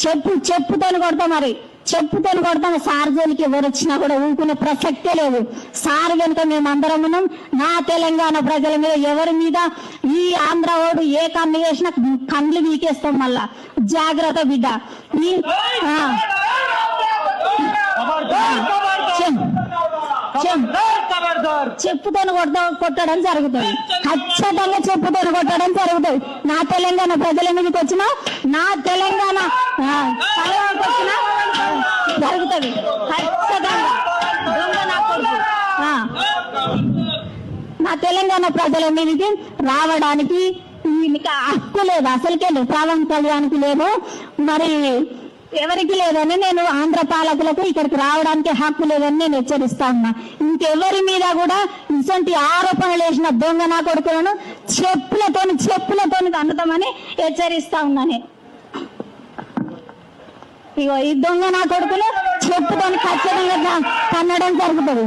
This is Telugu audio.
చెప్పుతోని కొడతాం, మరి చెప్పుతోని కొడతాం. సార్ జోలికి ఎవరు వచ్చినా కూడా ఊరుకునే ప్రసక్తే లేదు. సార్ వెనుక మేమందరం ఉన్నాం. నా తెలంగాణ ప్రజల మీద ఎవరి మీద ఈ ఆంధ్ర ఓడు ఏ కన్ను వేసినా కండ్లు వీకేస్తాం. మళ్ళా జాగ్రత్త బిడ్డ. చెప్పుతోని కొట్టడం జరుగుతుంది, ఖచ్చితంగా చెప్పుతోని కొట్టడం జరుగుతుంది. నా తెలంగాణ ప్రజల మీదకి వచ్చినా, నా తెలంగాణ వచ్చినా జరుగుతుంది ఖచ్చితంగా. నా తెలంగాణ ప్రజల మీదకి రావడానికి హక్కు లేదు, అసలుకే లేదు, ప్రారంభించడానికి లేదు, మరి ఎవరికి లేదని నేను ఆంధ్ర పాలకులకు ఇక్కడికి రావడానికి హక్కు లేదని నేను హెచ్చరిస్తా ఉన్నా. ఇంకెవరి మీద కూడా ఇటువంటి ఆరోపణలు వేసిన దొంగ నా కొడుకులను చెప్పులతోని అందుతామని హెచ్చరిస్తా ఉన్నా. నేను ఇగో ఈ దొంగ నా కొడుకులు చెప్పుతోని ఖచ్చితంగా కన్నడం జరుగుతుంది.